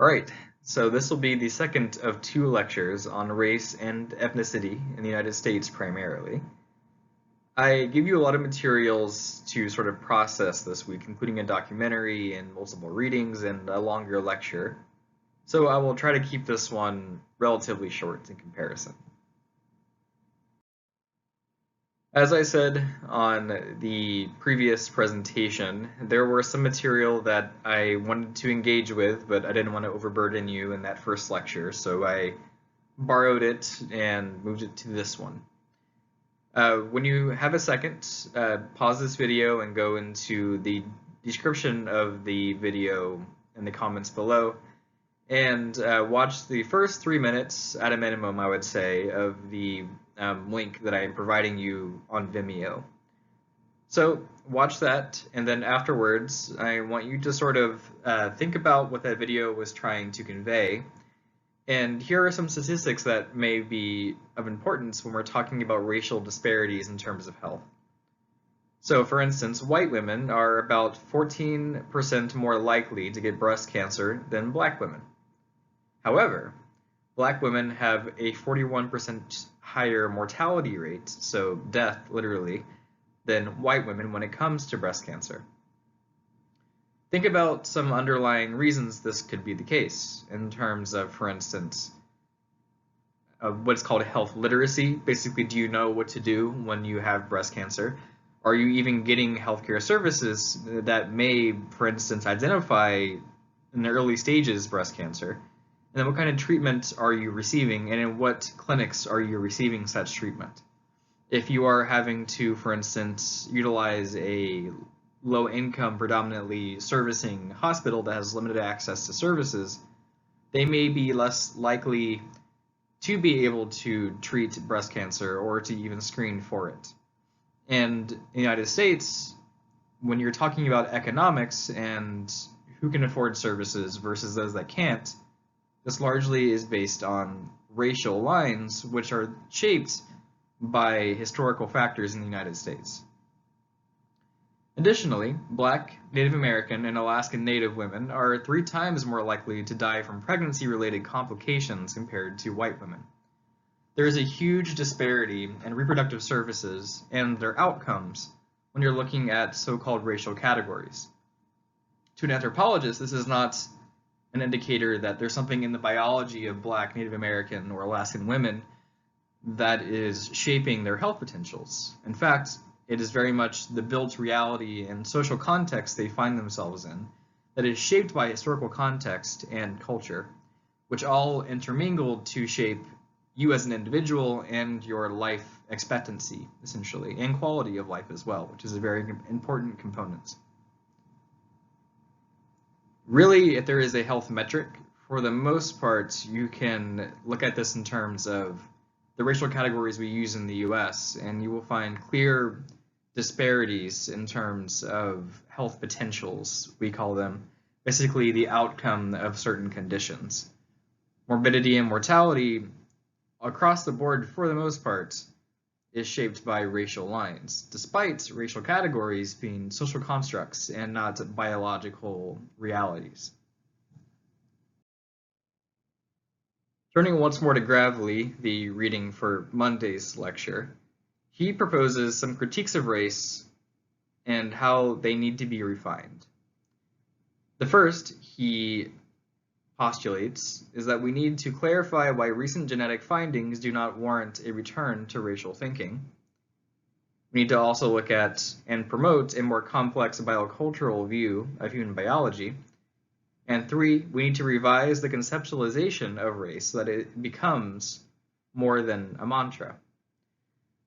All right, so this will be the second of two lectures on race and ethnicity in the United States primarily. I give you a lot of materials to sort of process this week, including a documentary and multiple readings and a longer lecture. So I will try to keep this one relatively short in comparison. As I said on the previous presentation, there were some material that I wanted to engage with, but I didn't want to overburden you in that first lecture, so I borrowed it and moved it to this one. When you have a second, pause this video and go into the description of the video in the comments below and watch the first 3 minutes at a minimum, I would say, of the link that I am providing you on Vimeo. So watch that, and then afterwards, I want you to sort of think about what that video was trying to convey. And here are some statistics that may be of importance when we're talking about racial disparities in terms of health. So for instance, white women are about 14% more likely to get breast cancer than black women. However, black women have a 41% higher mortality rate, so death literally, than white women when it comes to breast cancer. Think about some underlying reasons this could be the case in terms of, for instance, what's called health literacy. Basically, do you know what to do when you have breast cancer? Are you even getting healthcare services that may, for instance, identify in the early stages breast cancer? And then what kind of treatment are you receiving, and in what clinics are you receiving such treatment? If you are having to, for instance, utilize a low-income, predominantly servicing hospital that has limited access to services, they may be less likely to be able to treat breast cancer or to even screen for it. And in the United States, when you're talking about economics and who can afford services versus those that can't, this largely is based on racial lines, which are shaped by historical factors in the United States. Additionally, Black, Native American, and Alaskan Native women are 3 times more likely to die from pregnancy-related complications compared to white women. There is a huge disparity in reproductive services and their outcomes when you're looking at so-called racial categories. To an anthropologist, this is not an indicator that there's something in the biology of Black, Native American, or Alaskan women that is shaping their health potentials. In fact, it is very much the built reality and social context they find themselves in that is shaped by historical context and culture, which all intermingle to shape you as an individual and your life expectancy, essentially, and quality of life as well, which is a very important component. Really, if there is a health metric, for the most part, you can look at this in terms of the racial categories we use in the US, and you will find clear disparities in terms of health potentials, we call them, basically the outcome of certain conditions. Morbidity and mortality across the board, for the most part, is shaped by racial lines, despite racial categories being social constructs and not biological realities. Turning once more to Gravely, the reading for Monday's lecture, he proposes some critiques of race and how they need to be refined. The first he postulates is that we need to clarify why recent genetic findings do not warrant a return to racial thinking. We need to also look at and promote a more complex biocultural view of human biology. And 3, we need to revise the conceptualization of race so that it becomes more than a mantra.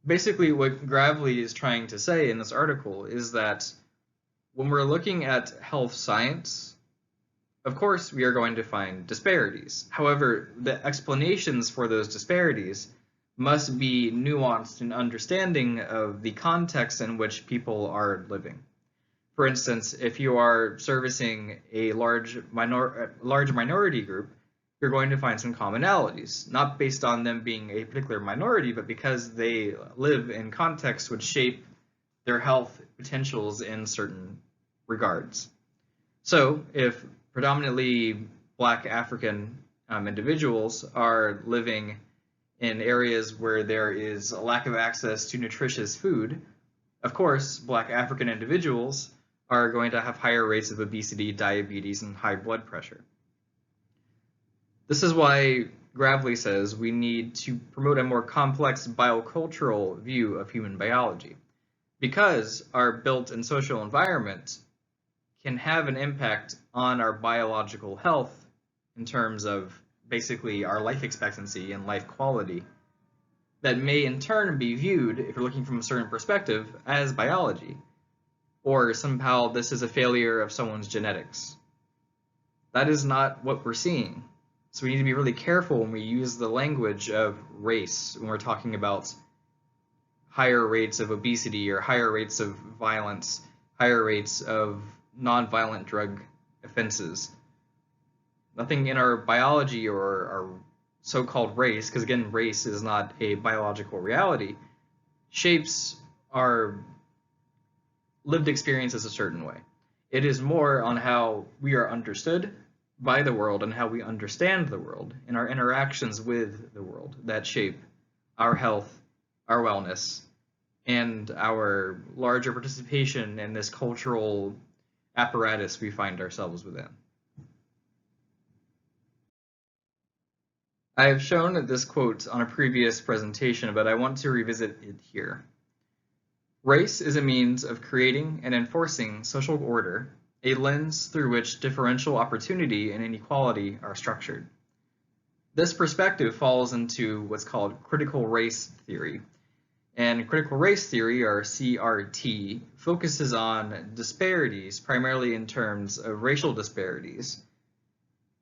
Basically, what Gravely is trying to say in this article is that when we're looking at health science, of course, we are going to find disparities. However, the explanations for those disparities must be nuanced in understanding of the context in which people are living. For instance, if you are servicing a large minority group, you're going to find some commonalities, not based on them being a particular minority, but because they live in contexts which shape their health potentials in certain regards. So if predominantly Black African individuals are living in areas where there is a lack of access to nutritious food, of course, Black African individuals are going to have higher rates of obesity, diabetes, and high blood pressure. This is why Gravely says we need to promote a more complex biocultural view of human biology, because our built and social environment can have an impact on our biological health in terms of basically our life expectancy and life quality that may in turn be viewed, if you're looking from a certain perspective, as biology, or somehow this is a failure of someone's genetics. That is not what we're seeing. So we need to be really careful when we use the language of race when we're talking about higher rates of obesity or higher rates of violence, higher rates of nonviolent drug offenses. Nothing in our biology or our so-called race, because again, race is not a biological reality, shapes our lived experiences a certain way. It is more on how we are understood by the world and how we understand the world and our interactions with the world that shape our health, our wellness, and our larger participation in this cultural apparatus we find ourselves within. I have shown this quote on a previous presentation, but I want to revisit it here. Race is a means of creating and enforcing social order, a lens through which differential opportunity and inequality are structured. This perspective falls into what's called critical race theory. And critical race theory, or CRT, focuses on disparities, primarily in terms of racial disparities,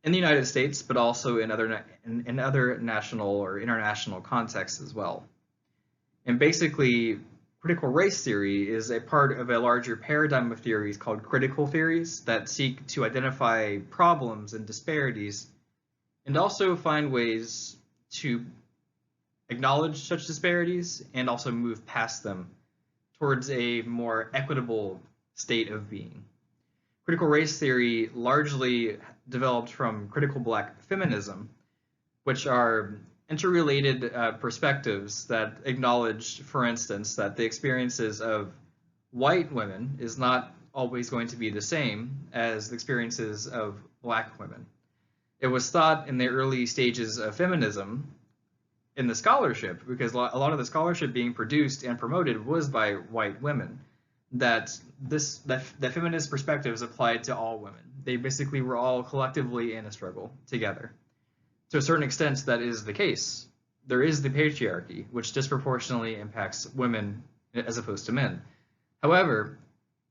in the United States, but also in other national or international contexts as well. And basically, critical race theory is a part of a larger paradigm of theories called critical theories that seek to identify problems and disparities and also find ways to acknowledge such disparities and also move past them towards a more equitable state of being. Critical race theory largely developed from critical Black feminism, which are interrelated perspectives that acknowledge, for instance, that the experiences of white women is not always going to be the same as the experiences of Black women. It was thought in the early stages of feminism in the scholarship, because a lot of the scholarship being produced and promoted was by white women, that feminist perspectives applied to all women. They basically were all collectively in a struggle together. To a certain extent, that is the case. There is the patriarchy, which disproportionately impacts women as opposed to men. However,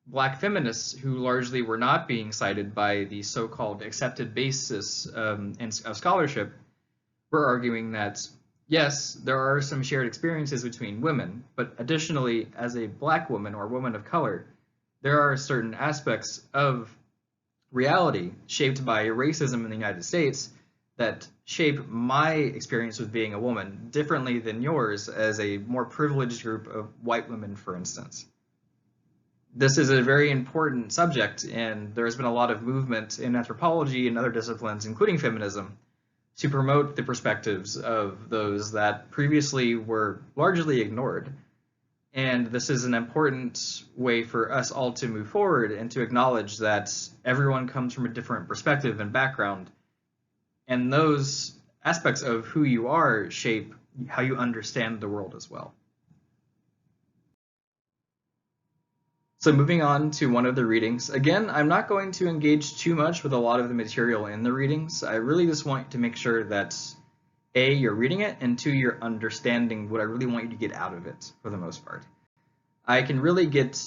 Black feminists, who largely were not being cited by the so-called accepted basis of scholarship, were arguing that, yes, there are some shared experiences between women, but additionally, as a Black woman or woman of color, there are certain aspects of reality shaped by racism in the United States that shape my experience with being a woman differently than yours as a more privileged group of white women, for instance. This is a very important subject, and there has been a lot of movement in anthropology and other disciplines, including feminism, to promote the perspectives of those that previously were largely ignored. And this is an important way for us all to move forward and to acknowledge that everyone comes from a different perspective and background, and those aspects of who you are shape how you understand the world as well. So moving on to one of the readings. Again, I'm not going to engage too much with a lot of the material in the readings. I really just want to make sure that A, you're reading it, and 2, you're understanding what I really want you to get out of it for the most part. I can really get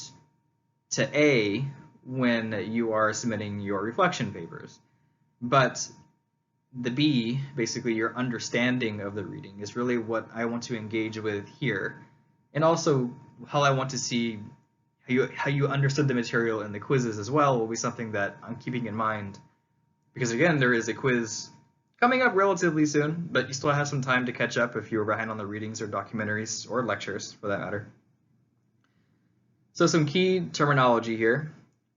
to A when you are submitting your reflection papers, but the B, basically your understanding of the reading, is really what I want to engage with here, and also how I want to see how you understood the material in the quizzes as well will be something that I'm keeping in mind, because again, there is a quiz coming up relatively soon, but you still have some time to catch up if you were behind on the readings or documentaries or lectures for that matter. So some key terminology here.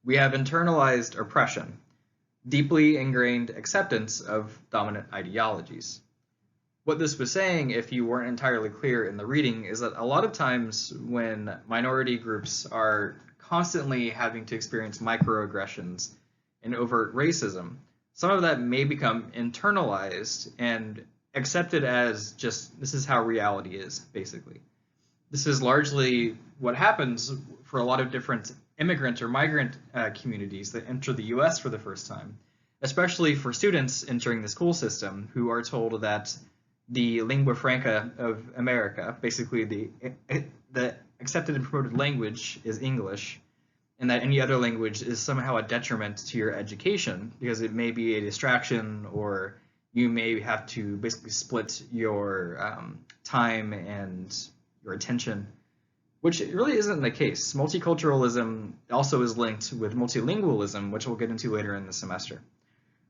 We have internalized oppression. deeply ingrained acceptance of dominant ideologies. What this was saying, if you weren't entirely clear in the reading, is that a lot of times when minority groups are constantly having to experience microaggressions and overt racism, some of that may become internalized and accepted as just this is how reality is, basically. This is largely what happens for a lot of different immigrant or migrant communities that enter the US for the first time, especially for students entering the school system who are told that the lingua franca of America, basically the accepted and promoted language is English, and that any other language is somehow a detriment to your education because it may be a distraction, or you may have to basically split your time and your attention, which really isn't the case. Multiculturalism also is linked with multilingualism, which we'll get into later in the semester.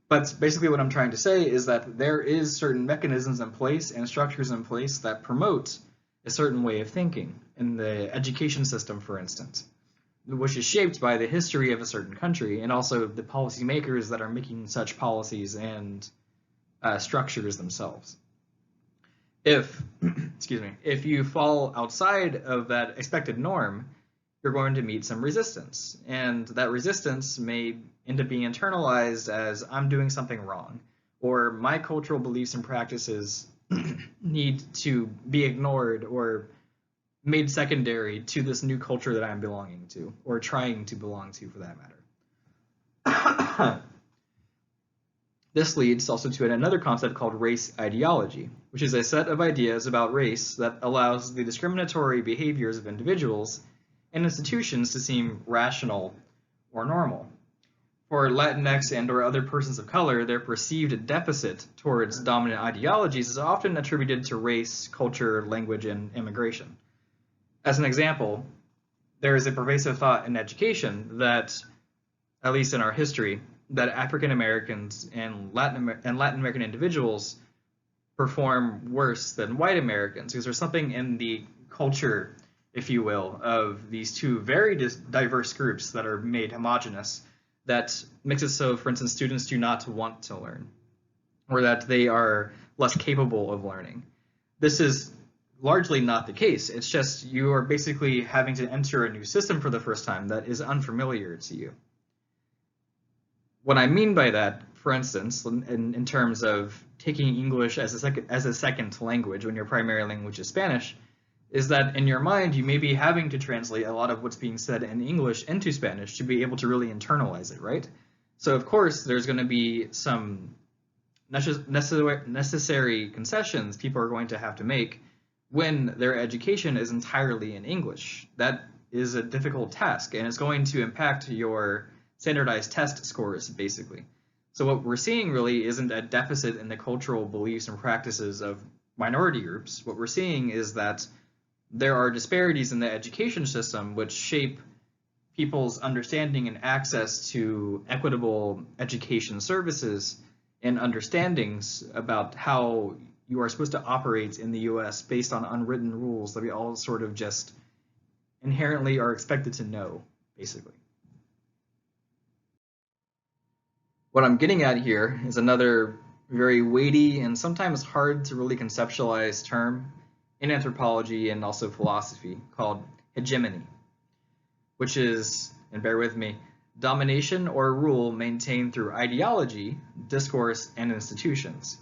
But basically what I'm trying to say is that there is certain mechanisms in place and structures in place that promote a certain way of thinking in the education system, for instance, which is shaped by the history of a certain country and also the policymakers that are making such policies and structures themselves. If, excuse me, if you fall outside of that expected norm, you're going to meet some resistance. And that resistance may end up being internalized as I'm doing something wrong, or my cultural beliefs and practices need to be ignored or made secondary to this new culture that I'm belonging to, or trying to belong to for that matter. This leads also to another concept called race ideology, which is a set of ideas about race that allows the discriminatory behaviors of individuals and institutions to seem rational or normal. For Latinx and or other persons of color, their perceived deficit towards dominant ideologies is often attributed to race, culture, language, and immigration. As an example, there is a pervasive thought in education that, at least in our history, that African Americans and Latin American individuals perform worse than white Americans because there's something in the culture, if you will, of these two very diverse groups that are made homogenous that makes it so, for instance, students do not want to learn, or that they are less capable of learning. This is largely not the case. It's just you are basically having to enter a new system for the first time that is unfamiliar to you. What I mean by that, for instance, in terms of taking English as a second language when your primary language is Spanish, is that in your mind you may be having to translate a lot of what's being said in English into Spanish to be able to really internalize it, right? So of course there's going to be some necessary concessions people are going to have to make when their education is entirely in English. That is a difficult task, and it's going to impact your standardized test scores, basically. So what we're seeing really isn't a deficit in the cultural beliefs and practices of minority groups. What we're seeing is that there are disparities in the education system which shape people's understanding and access to equitable education services and understandings about how you are supposed to operate in the US based on unwritten rules that we all sort of just inherently are expected to know, basically. What I'm getting at here is another very weighty and sometimes hard to really conceptualize term in anthropology and also philosophy called hegemony, which is, and bear with me, domination or rule maintained through ideology, discourse, and institutions.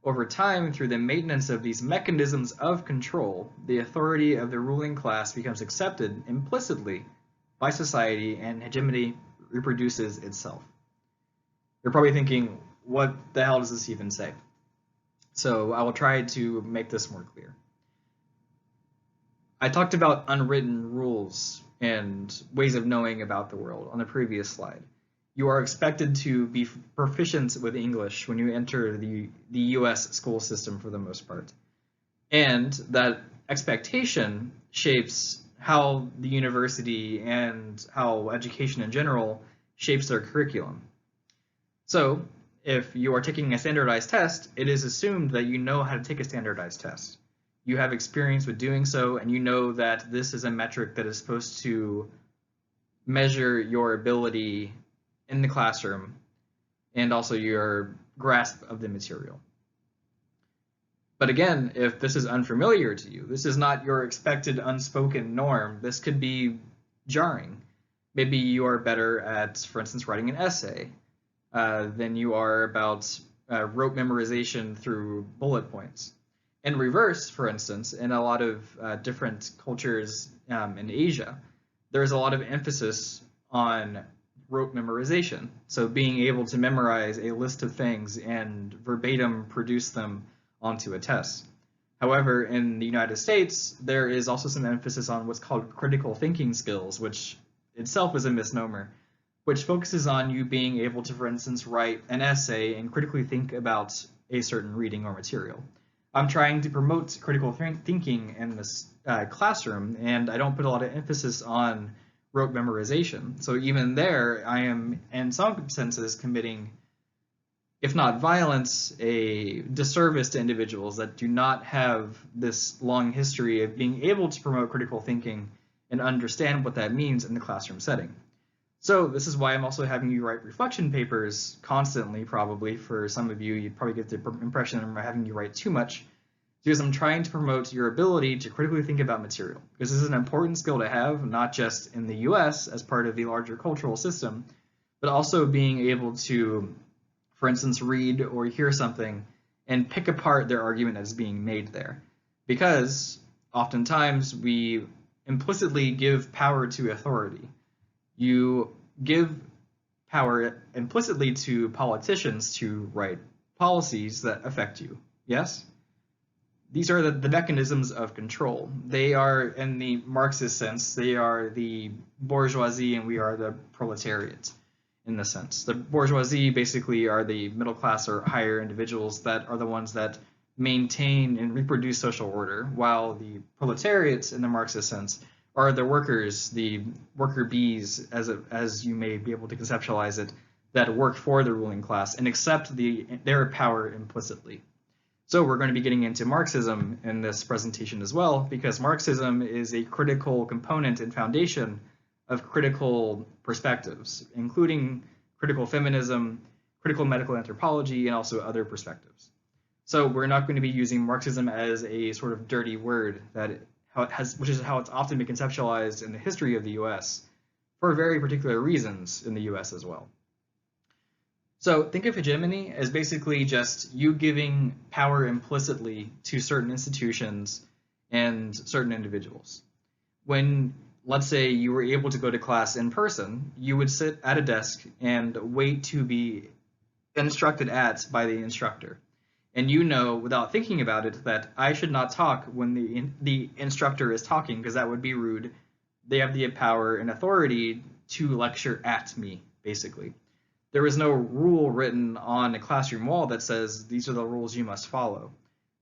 Over time, through the maintenance of these mechanisms of control, the authority of the ruling class becomes accepted implicitly by society, and hegemony reproduces itself. You're probably thinking, what the hell does this even say? So I will try to make this more clear. I talked about unwritten rules and ways of knowing about the world on the previous slide. You are expected to be proficient with English when you enter the US school system for the most part. And that expectation shapes how the university and how education in general shapes their curriculum. So if you are taking a standardized test, it is assumed that you know how to take a standardized test. You have experience with doing so, and you know that this is a metric that is supposed to measure your ability in the classroom and also your grasp of the material. But again, if this is unfamiliar to you, this is not your expected unspoken norm, this could be jarring. Maybe you are better at, for instance, writing an essay than you are about rote memorization through bullet points. In reverse, for instance, in a lot of different cultures in Asia, there's a lot of emphasis on rote memorization. So being able to memorize a list of things and verbatim produce them onto a test. However, in the United States, there is also some emphasis on what's called critical thinking skills, which itself is a misnomer, which focuses on you being able to, for instance, write an essay and critically think about a certain reading or material. I'm trying to promote critical thinking in this classroom, and I don't put a lot of emphasis on rote memorization. So even there, I am, in some senses, committing, if not violence, a disservice to individuals that do not have this long history of being able to promote critical thinking and understand what that means in the classroom setting. So this is why I'm also having you write reflection papers constantly, probably. For some of you, you'd probably get the impression I'm having you write too much, because I'm trying to promote your ability to critically think about material. Because this is an important skill to have, not just in the US as part of the larger cultural system, but also being able to, for instance, read or hear something and pick apart their argument that's being made there. Because oftentimes we implicitly give power to authority. You give power implicitly to politicians to write policies that affect you. Yes? These are the mechanisms of control. They are, in the Marxist sense, they are the bourgeoisie and we are the proletariat in the sense. The bourgeoisie basically are the middle class or higher individuals that are the ones that maintain and reproduce social order, while the proletariats in the Marxist sense are the workers, the worker bees, as you may be able to conceptualize it, that work for the ruling class and accept their power implicitly. So we're going to be getting into Marxism in this presentation as well, because Marxism is a critical component and foundation of critical perspectives, including critical feminism, critical medical anthropology, and also other perspectives. So we're not going to be using Marxism as a sort of dirty word which is how it's often been conceptualized in the history of the US for very particular reasons in the US as well. So think of hegemony as basically just you giving power implicitly to certain institutions and certain individuals. When, let's say, you were able to go to class in person, you would sit at a desk and wait to be instructed at by the instructor. And you know, without thinking about it, that I should not talk when the instructor is talking, because that would be rude. They have the power and authority to lecture at me, basically. There is no rule written on a classroom wall that says these are the rules you must follow.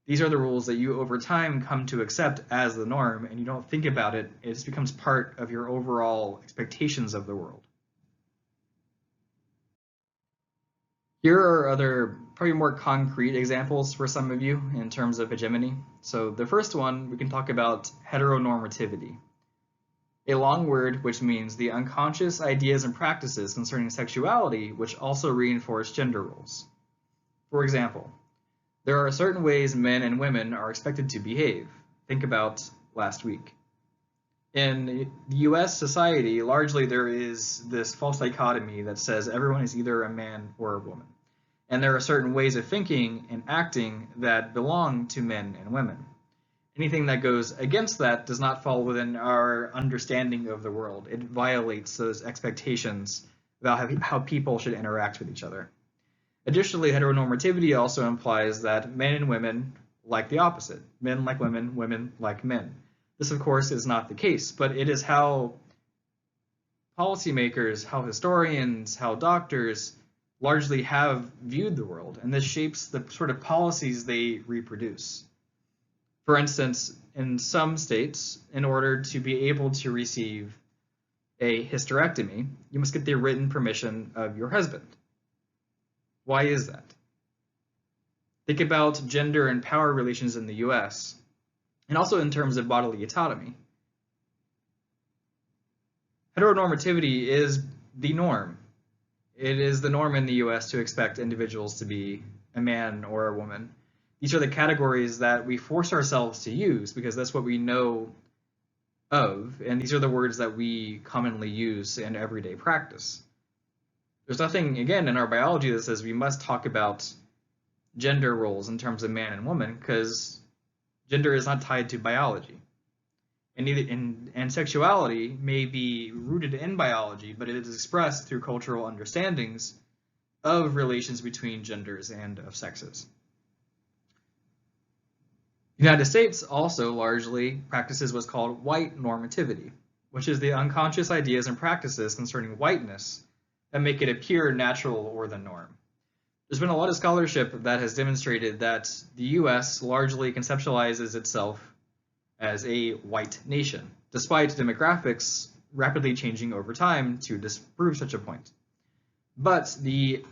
These are the rules that you over time come to accept as the norm, and you don't think about it. It just becomes part of your overall expectations of the world. Here are other, probably more concrete examples for some of you in terms of hegemony. So the first one, we can talk about heteronormativity, a long word which means the unconscious ideas and practices concerning sexuality which also reinforce gender roles. For example, there are certain ways men and women are expected to behave. Think about last week. In the US society, largely there is this false dichotomy that says everyone is either a man or a woman. And there are certain ways of thinking and acting that belong to men and women. Anything that goes against that does not fall within our understanding of the world. It violates those expectations about how people should interact with each other. Additionally, heteronormativity also implies that men and women like the opposite. Men like women, women like men. This, of course, is not the case, but it is how policymakers, how historians, how doctors largely have viewed the world, and this shapes the sort of policies they reproduce. For instance, in some states, in order to be able to receive a hysterectomy, you must get the written permission of your husband. Why is that? Think about gender and power relations in the US, and also in terms of bodily autonomy. Heteronormativity is the norm. It is the norm in the US to expect individuals to be a man or a woman. These are the categories that we force ourselves to use because that's what we know of, and these are the words that we commonly use in everyday practice. There's nothing, again, in our biology that says we must talk about gender roles in terms of man and woman because gender is not tied to biology. And sexuality may be rooted in biology, but it is expressed through cultural understandings of relations between genders and of sexes. The United States also largely practices what's called white normativity, which is the unconscious ideas and practices concerning whiteness that make it appear natural or the norm. There's been a lot of scholarship that has demonstrated that the US largely conceptualizes itself as a white nation, despite demographics rapidly changing over time to disprove such a point. But the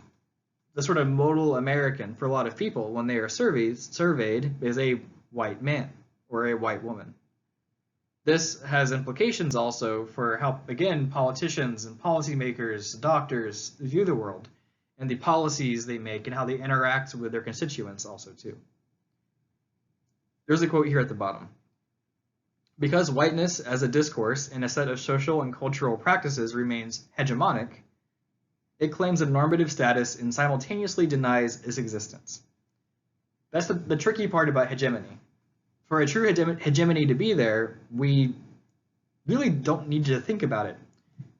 sort of modal American for a lot of people when they are surveyed is a white man or a white woman. This has implications also for how, again, politicians and policymakers, doctors view the world and the policies they make and how they interact with their constituents also too. There's a quote here at the bottom. Because whiteness as a discourse and a set of social and cultural practices remains hegemonic, it claims a normative status and simultaneously denies its existence. That's the tricky part about hegemony. For a true hegemony to be there, we really don't need to think about it.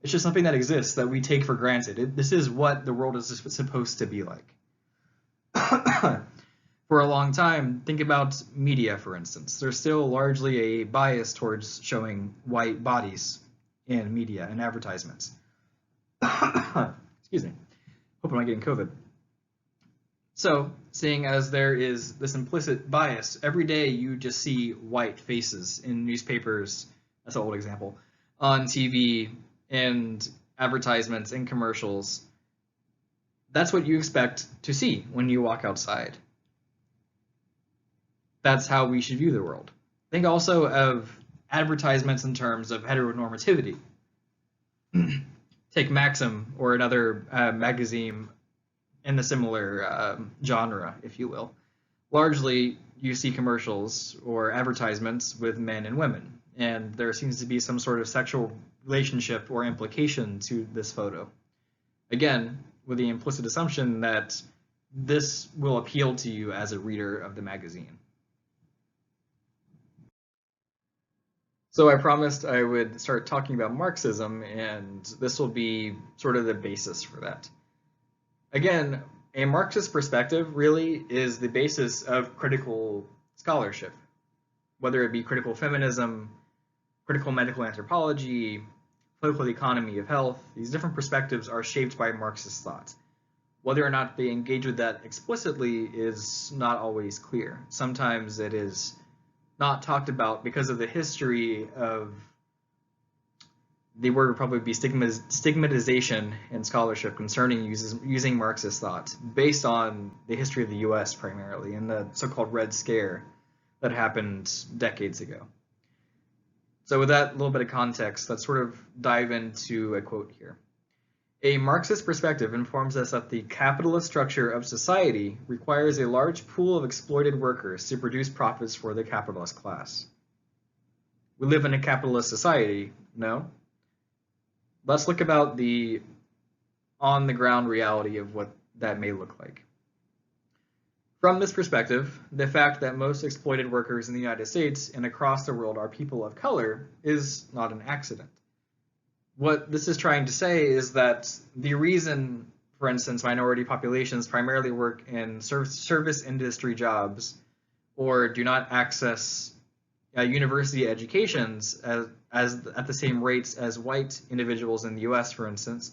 It's just something that exists that we take for granted. This is what the world is supposed to be like. For a long time, think about media, for instance. There's still largely a bias towards showing white bodies in media and advertisements. Excuse me. Hope I'm not getting COVID. So, seeing as there is this implicit bias, every day you just see white faces in newspapers, that's an old example, on TV and advertisements and commercials. That's what you expect to see when you walk outside. That's how we should view the world. Think also of advertisements in terms of heteronormativity. Take Maxim or another magazine in the similar genre, if you will. Largely, you see commercials or advertisements with men and women, and there seems to be some sort of sexual relationship or implication to this photo. Again, with the implicit assumption that this will appeal to you as a reader of the magazine. So I promised I would start talking about Marxism, and this will be sort of the basis for that. Again, a Marxist perspective really is the basis of critical scholarship, whether it be critical feminism, critical medical anthropology, political economy of health. These different perspectives are shaped by Marxist thought. Whether or not they engage with that explicitly is not always clear. Sometimes it is not talked about because of the history of the word would probably be stigmatization in scholarship concerning using Marxist thought based on the history of the US primarily and the so-called Red Scare that happened decades ago. So with that little bit of context, let's sort of dive into a quote here. A Marxist perspective informs us that the capitalist structure of society requires a large pool of exploited workers to produce profits for the capitalist class. We live in a capitalist society, no? Let's look about the on-the-ground reality of what that may look like. From this perspective, the fact that most exploited workers in the United States and across the world are people of color is not an accident. What this is trying to say is that the reason, for instance, minority populations primarily work in service industry jobs or do not access university educations as at the same rates as white individuals in the US, for instance,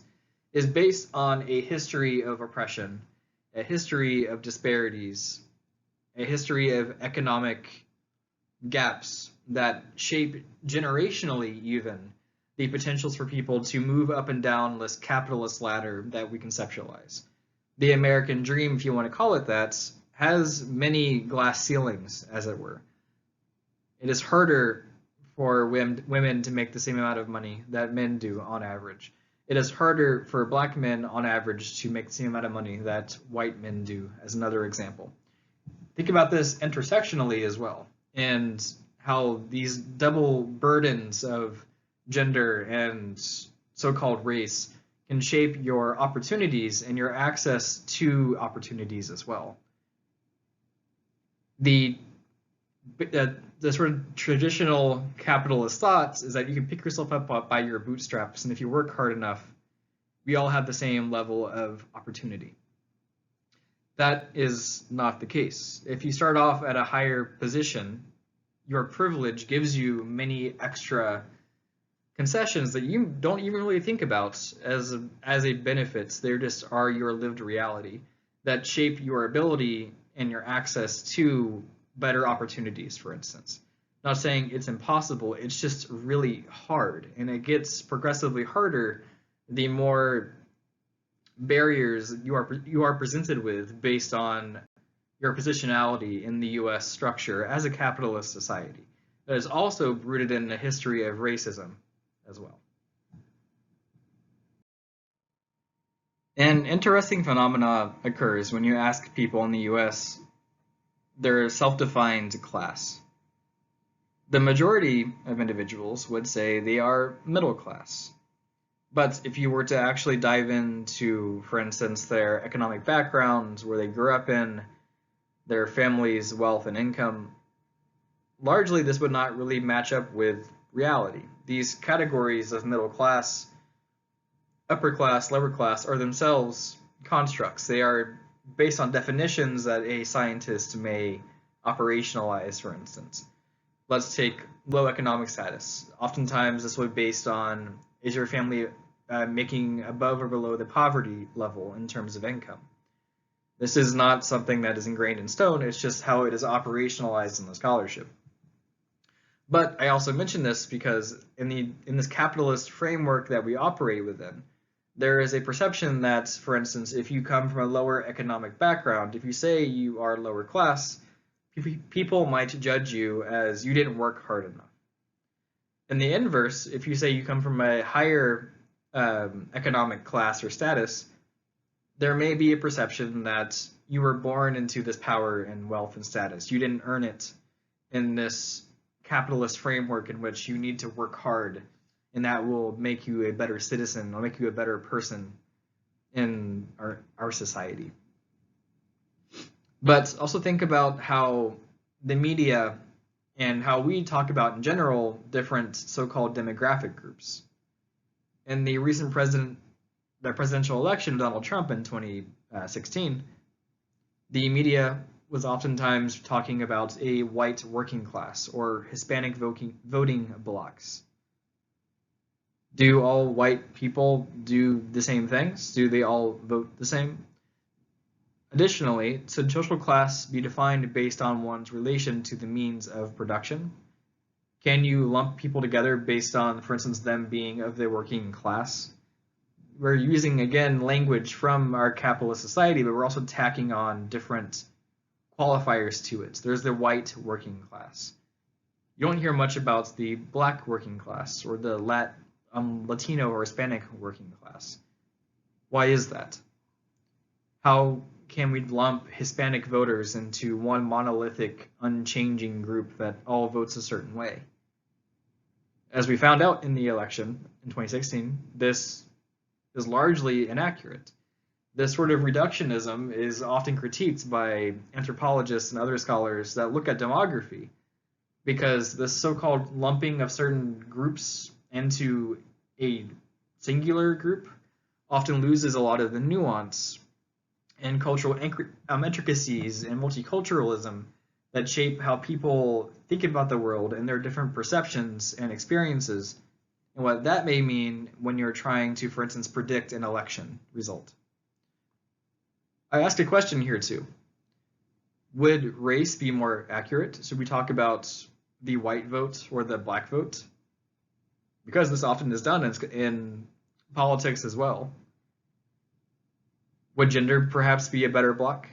is based on a history of oppression, a history of disparities, a history of economic gaps that shape generationally even the potentials for people to move up and down this capitalist ladder that we conceptualize. The American dream, if you want to call it that, has many glass ceilings, as it were. It is harder for women to make the same amount of money that men do on average. it is harder for black men on average to make the same amount of money that white men do, as another example. Think about this intersectionally as well, and how these double burdens of gender and so-called race can shape your opportunities and your access to opportunities as well. The the sort of traditional capitalist thoughts is that you can pick yourself up by your bootstraps, and if you work hard enough, we all have the same level of opportunity. That is not the case. If you start off at a higher position, your privilege gives you many extra concessions that you don't even really think about as a benefit. They just are your lived reality that shape your ability and your access to better opportunities, for instance. Not saying it's impossible, it's just really hard, and it gets progressively harder the more barriers you are presented with based on your positionality in the US structure as a capitalist society that is also rooted in a history of racism as well. An interesting phenomena occurs when you ask people in the US their self-defined class. The majority of individuals would say they are middle class. But if you were to actually dive into, for instance, their economic backgrounds, where they grew up in, their family's wealth and income, largely this would not really match up with reality. These categories of middle class, upper class, lower class are themselves constructs. They are based on definitions that a scientist may operationalize, for instance. Let's take low economic status. Oftentimes this would be based on, is your family making above or below the poverty level in terms of income? This is not something that is ingrained in stone, it's just how it is operationalized in the scholarship. But I also mention this because in this capitalist framework that we operate within, there is a perception that, for instance, if you come from a lower economic background, if you say you are lower class, people might judge you as you didn't work hard enough. In the inverse, if you say you come from a higher economic class or status, there may be a perception that you were born into this power and wealth and status. You didn't earn it in this capitalist framework in which you need to work hard, and that will make you a better citizen, will make you a better person in our society. But also think about how the media and how we talk about in general different so-called demographic groups. In the recent presidential election of Donald Trump in 2016, the media was oftentimes talking about a white working class or Hispanic voting blocks. Do all white people do the same things? Do they all vote the same? Additionally, should social class be defined based on one's relation to the means of production? Can you lump people together based on, for instance, them being of the working class? We're using, again, language from our capitalist society, but we're also tacking on different qualifiers to it. There's the white working class. You don't hear much about the black working class or the Latino or Hispanic working class. Why is that? How can we lump Hispanic voters into one monolithic, unchanging group that all votes a certain way? As we found out in the election in 2016, this is largely inaccurate. This sort of reductionism is often critiqued by anthropologists and other scholars that look at demography, because this so-called lumping of certain groups into a singular group often loses a lot of the nuance and cultural intricacies and multiculturalism that shape how people think about the world and their different perceptions and experiences, and what that may mean when you're trying to, for instance, predict an election result. I asked a question here too. Would race be more accurate? Should we talk about the white vote or the black vote? Because this often is done in politics as well. Would gender perhaps be a better block?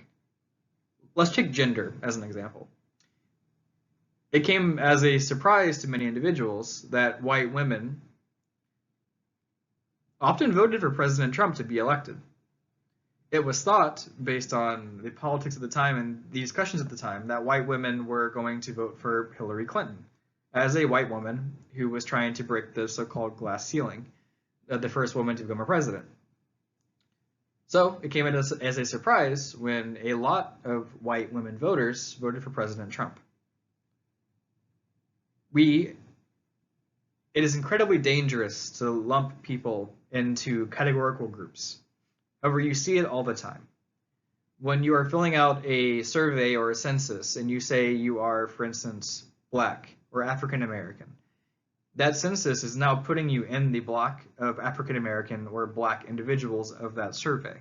Let's take gender as an example. It came as a surprise to many individuals that white women often voted for President Trump to be elected. It was thought, based on the politics of the time and the discussions at the time, that white women were going to vote for Hillary Clinton as a white woman who was trying to break the so-called glass ceiling, the first woman to become a president. So it came as a surprise when a lot of white women voters voted for President Trump. It is incredibly dangerous to lump people into categorical groups. However, you see it all the time. When you are filling out a survey or a census and you say you are, for instance, Black or African American, that census is now putting you in the block of African American or Black individuals of that survey.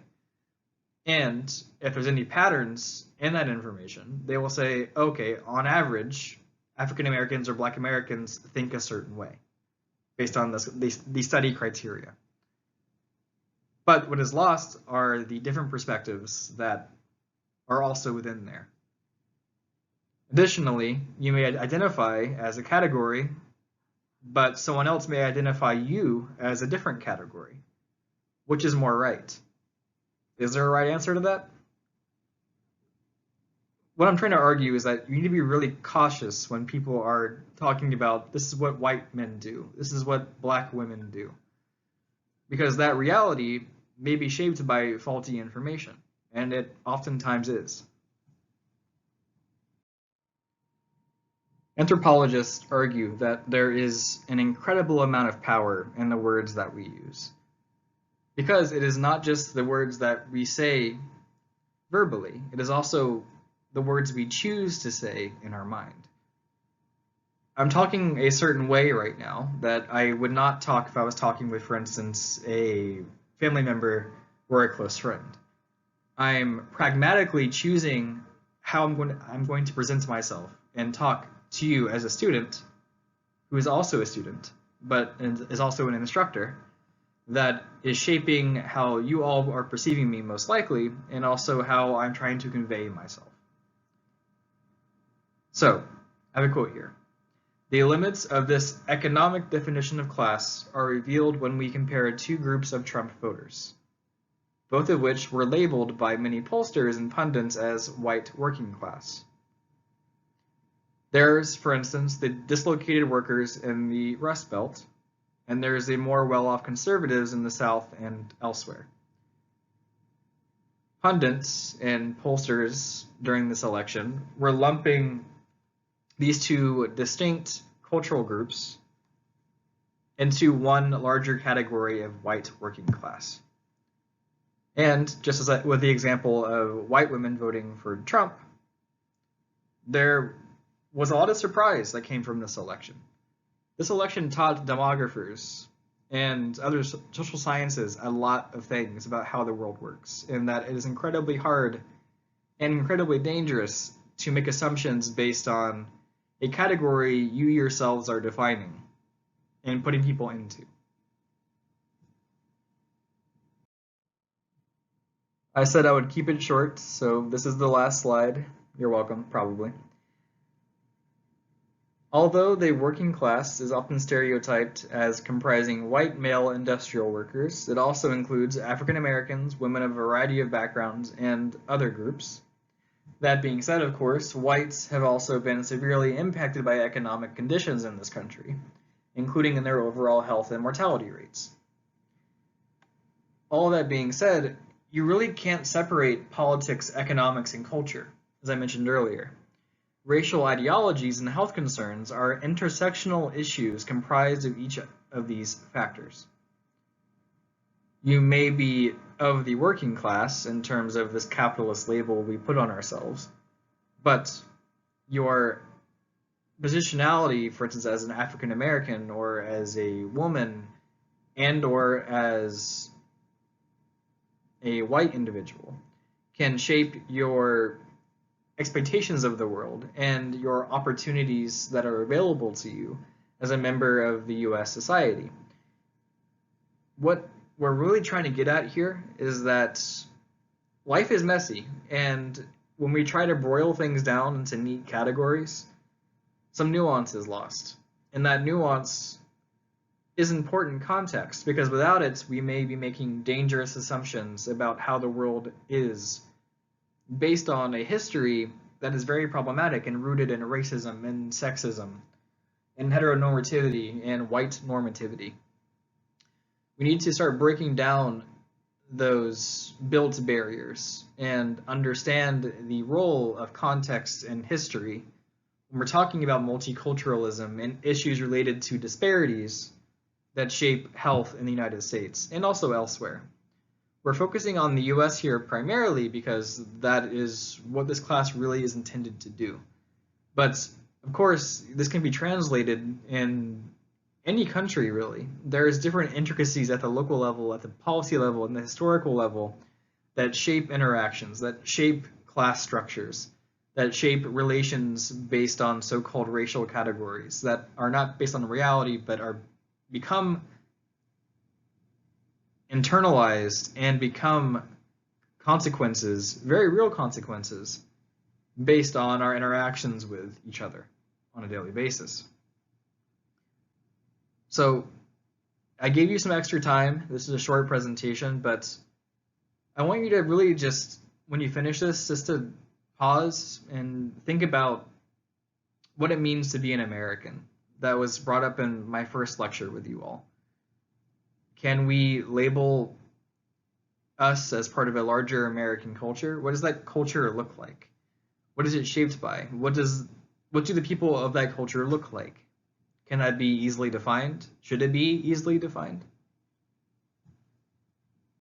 And if there's any patterns in that information, they will say, okay, on average, African Americans or Black Americans think a certain way based on the study criteria. But what is lost are the different perspectives that are also within there. Additionally, you may identify as a category, but someone else may identify you as a different category. Which is more right? Is there a right answer to that? What I'm trying to argue is that you need to be really cautious when people are talking about this is what white men do, this is what Black women do. Because that reality may be shaped by faulty information, and it oftentimes is. Anthropologists argue that there is an incredible amount of power in the words that we use. Because it is not just the words that we say verbally, it is also the words we choose to say in our mind. I'm talking a certain way right now that I would not talk if I was talking with, for instance, a family member or a close friend. I'm pragmatically choosing how I'm going to present myself and talk to you as a student who is also a student, but is also an instructor, that is shaping how you all are perceiving me most likely, and also how I'm trying to convey myself. So, I have a quote here. The limits of this economic definition of class are revealed when we compare two groups of Trump voters, both of which were labeled by many pollsters and pundits as white working class. There's, for instance, the dislocated workers in the Rust Belt, and there's the more well-off conservatives in the South and elsewhere. Pundits and pollsters during this election were lumping these two distinct cultural groups into one larger category of white working class. And just as with the example of white women voting for Trump, there was a lot of surprise that came from this election. This election taught demographers and other social sciences a lot of things about how the world works, and that it is incredibly hard and incredibly dangerous to make assumptions based on a category you yourselves are defining and putting people into. I said I would keep it short, so this is the last slide. You're welcome, probably. Although the working class is often stereotyped as comprising white male industrial workers, it also includes African Americans, women of a variety of backgrounds, and other groups. That being said, of course, whites have also been severely impacted by economic conditions in this country, including in their overall health and mortality rates. All that being said, you really can't separate politics, economics, and culture, as I mentioned earlier. Racial ideologies and health concerns are intersectional issues comprised of each of these factors. You may be of the working class in terms of this capitalist label we put on ourselves, but your positionality, for instance, as an African American or as a woman and or as a white individual, can shape your expectations of the world and your opportunities that are available to you as a member of the US society. What we're really trying to get at here is that life is messy, and when we try to boil things down into neat categories, some nuance is lost. And that nuance is important context, because without it, we may be making dangerous assumptions about how the world is based on a history that is very problematic and rooted in racism and sexism and heteronormativity and white normativity. We need to start breaking down those built barriers and understand the role of context and history when we're talking about multiculturalism and issues related to disparities that shape health in the United States and also elsewhere. We're focusing on the US here primarily because that is what this class really is intended to do. But of course, this can be translated in any country, really. There's different intricacies at the local level, at the policy level, and the historical level that shape interactions, that shape class structures, that shape relations based on so-called racial categories that are not based on reality but are become internalized and become consequences, very real consequences, based on our interactions with each other on a daily basis. So I gave you some extra time. This is a short presentation, but I want you to really just, when you finish this, just to pause and think about what it means to be an American. That was brought up in my first lecture with you all. Can we label us as part of a larger American culture? What does that culture look like? What is it shaped by? What do the people of that culture look like? Can that be easily defined? Should it be easily defined?